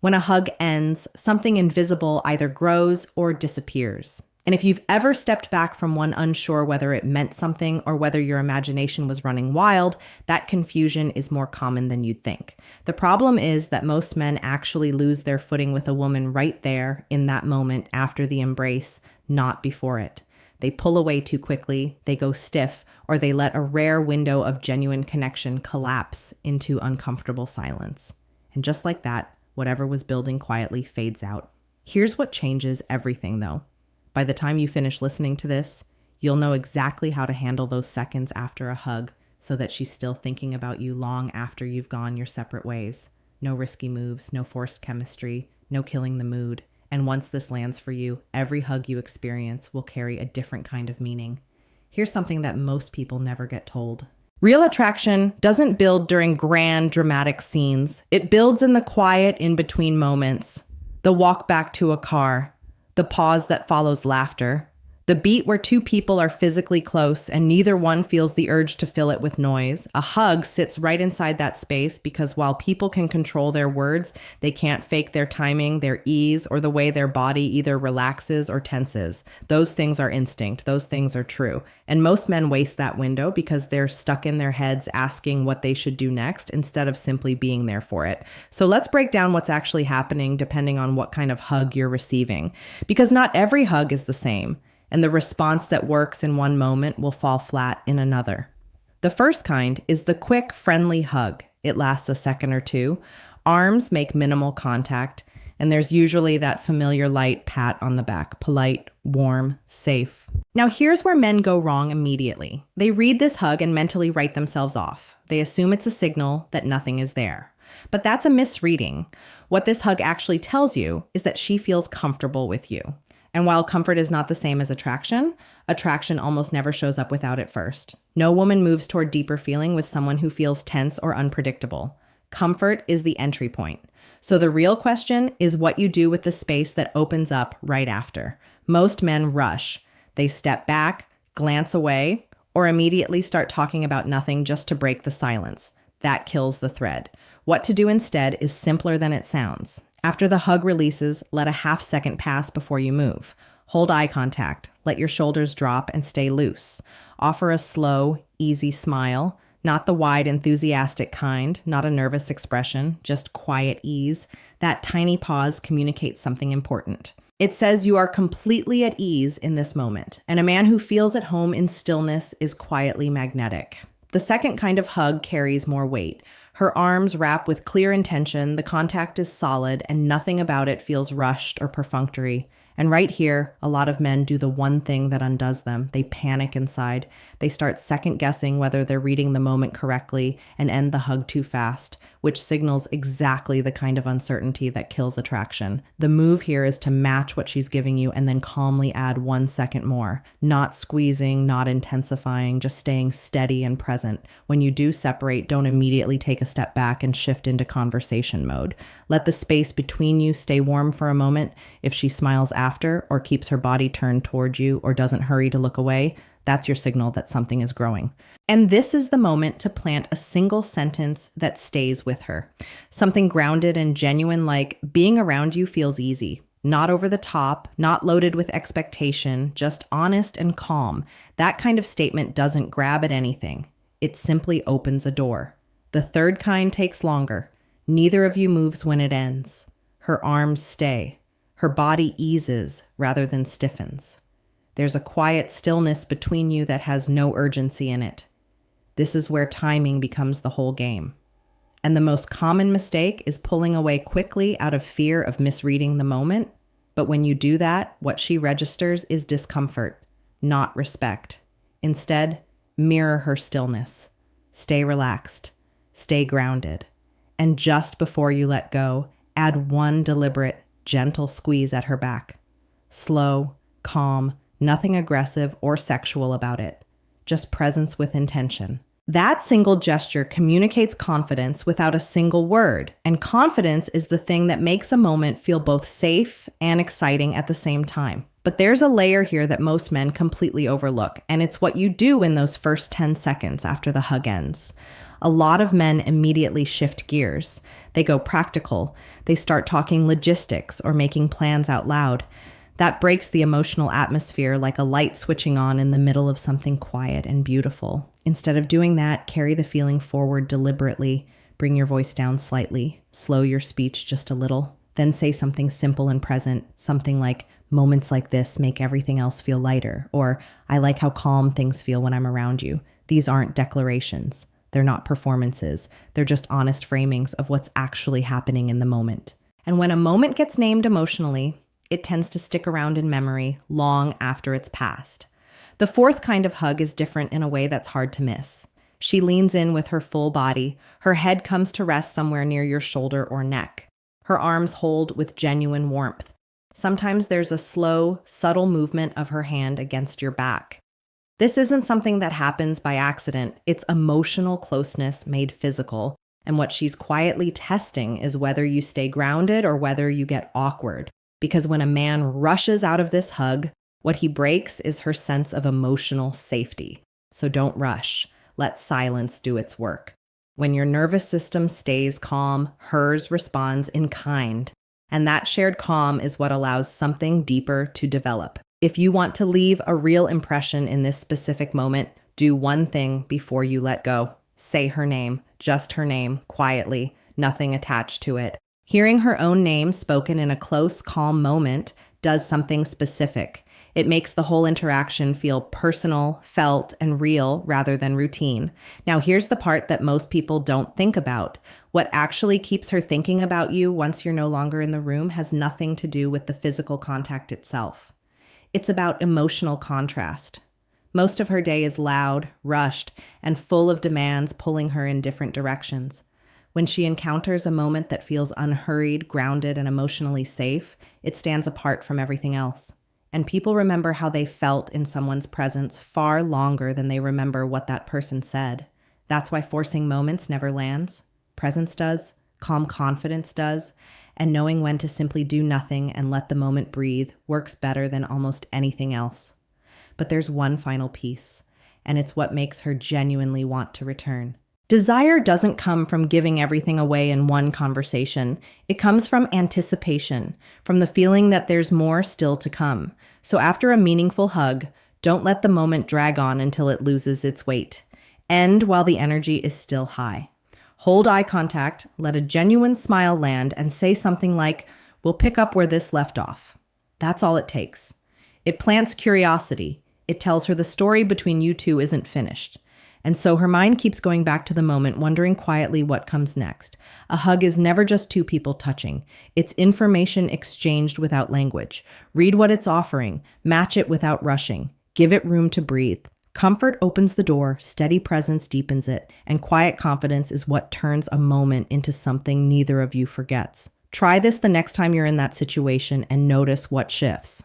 When a hug ends, something invisible either grows or disappears. And if you've ever stepped back from one unsure whether it meant something or whether your imagination was running wild, that confusion is more common than you'd think. The problem is that most men actually lose their footing with a woman right there in that moment after the embrace, not before it. They pull away too quickly, they go stiff, or they let a rare window of genuine connection collapse into uncomfortable silence. And just like that, whatever was building quietly fades out. Here's what changes everything, though. By the time you finish listening to this, you'll know exactly how to handle those seconds after a hug so that she's still thinking about you long after you've gone your separate ways. No risky moves, no forced chemistry, no killing the mood. And once this lands for you, every hug you experience will carry a different kind of meaning. Here's something that most people never get told. Real attraction doesn't build during grand, dramatic scenes. It builds in the quiet in-between moments. The walk back to a car, the pause that follows laughter, the beat where two people are physically close and neither one feels the urge to fill it with noise. A hug sits right inside that space because while people can control their words, they can't fake their timing, their ease, or the way their body either relaxes or tenses. Those things are instinct. Those things are true. And most men waste that window because they're stuck in their heads asking what they should do next instead of simply being there for it. So let's break down what's actually happening depending on what kind of hug you're receiving. Because not every hug is the same. And the response that works in one moment will fall flat in another. The first kind is the quick, friendly hug. It lasts a second or two. Arms make minimal contact, and there's usually that familiar light pat on the back, polite, warm, safe. Now here's where men go wrong immediately. They read this hug and mentally write themselves off. They assume it's a signal that nothing is there. But that's a misreading. What this hug actually tells you is that she feels comfortable with you. And while comfort is not the same as attraction, attraction almost never shows up without it first. No woman moves toward deeper feeling with someone who feels tense or unpredictable. Comfort is the entry point. So the real question is what you do with the space that opens up right after. Most men rush. They step back, glance away, or immediately start talking about nothing just to break the silence. That kills the thread. What to do instead is simpler than it sounds. After the hug releases, let a half second pass before you move. Hold eye contact, let your shoulders drop and stay loose. Offer a slow, easy smile, not the wide, enthusiastic kind, not a nervous expression, just quiet ease. That tiny pause communicates something important. It says you are completely at ease in this moment, and a man who feels at home in stillness is quietly magnetic. The second kind of hug carries more weight. Her arms wrap with clear intention, the contact is solid, and nothing about it feels rushed or perfunctory. And right here, a lot of men do the one thing that undoes them. They panic inside. They start second-guessing whether they're reading the moment correctly and end the hug too fast, which signals exactly the kind of uncertainty that kills attraction. The move here is to match what she's giving you and then calmly add 1 second more. Not squeezing, not intensifying, just staying steady and present. When you do separate, don't immediately take a step back and shift into conversation mode. Let the space between you stay warm for a moment. If she smiles after or keeps her body turned towards you or doesn't hurry to look away, that's your signal that something is growing. And this is the moment to plant a single sentence that stays with her. Something grounded and genuine like, being around you feels easy. Not over the top, not loaded with expectation, just honest and calm. That kind of statement doesn't grab at anything. It simply opens a door. The third kind takes longer. Neither of you moves when it ends. Her arms stay. Her body eases rather than stiffens. There's a quiet stillness between you that has no urgency in it. This is where timing becomes the whole game. And the most common mistake is pulling away quickly out of fear of misreading the moment. But when you do that, what she registers is discomfort, not respect. Instead, mirror her stillness. Stay relaxed. Stay grounded. And just before you let go, add one deliberate, gentle squeeze at her back. Slow, calm, nothing aggressive or sexual about it. Just presence with intention. That single gesture communicates confidence without a single word, and confidence is the thing that makes a moment feel both safe and exciting at the same time. But there's a layer here that most men completely overlook, and it's what you do in those first 10 seconds after the hug ends. A lot of men immediately shift gears. They go practical. They start talking logistics or making plans out loud. That breaks the emotional atmosphere like a light switching on in the middle of something quiet and beautiful. Instead of doing that, carry the feeling forward deliberately. Bring your voice down slightly. Slow your speech just a little. Then say something simple and present. Something like, "Moments like this make everything else feel lighter," or "I like how calm things feel when I'm around you." These aren't declarations. They're not performances. They're just honest framings of what's actually happening in the moment. And when a moment gets named emotionally, it tends to stick around in memory long after it's passed. The fourth kind of hug is different in a way that's hard to miss. She leans in with her full body. Her head comes to rest somewhere near your shoulder or neck. Her arms hold with genuine warmth. Sometimes there's a slow, subtle movement of her hand against your back. This isn't something that happens by accident. It's emotional closeness made physical. And what she's quietly testing is whether you stay grounded or whether you get awkward. Because when a man rushes out of this hug, what he breaks is her sense of emotional safety. So don't rush. Let silence do its work. When your nervous system stays calm, hers responds in kind. And that shared calm is what allows something deeper to develop. If you want to leave a real impression in this specific moment, do one thing before you let go. Say her name, just her name, quietly, nothing attached to it. Hearing her own name spoken in a close, calm moment does something specific. It makes the whole interaction feel personal, felt, and real rather than routine. Now, here's the part that most people don't think about. What actually keeps her thinking about you once you're no longer in the room has nothing to do with the physical contact itself. It's about emotional contrast. Most of her day is loud, rushed, and full of demands pulling her in different directions. When she encounters a moment that feels unhurried, grounded, and emotionally safe, it stands apart from everything else. And people remember how they felt in someone's presence far longer than they remember what that person said. That's why forcing moments never lands. Presence does, calm confidence does, and knowing when to simply do nothing and let the moment breathe works better than almost anything else. But there's one final piece, and it's what makes her genuinely want to return. Desire doesn't come from giving everything away in one conversation. It comes from anticipation, from the feeling that there's more still to come. So after a meaningful hug, don't let the moment drag on until it loses its weight. End while the energy is still high. Hold eye contact, let a genuine smile land, and say something like, "We'll pick up where this left off." That's all it takes. It plants curiosity. It tells her the story between you two isn't finished. And so her mind keeps going back to the moment, wondering quietly what comes next. A hug is never just two people touching. It's information exchanged without language. Read what it's offering. Match it without rushing. Give it room to breathe. Comfort opens the door, steady presence deepens it, and quiet confidence is what turns a moment into something neither of you forgets. Try this the next time you're in that situation and notice what shifts.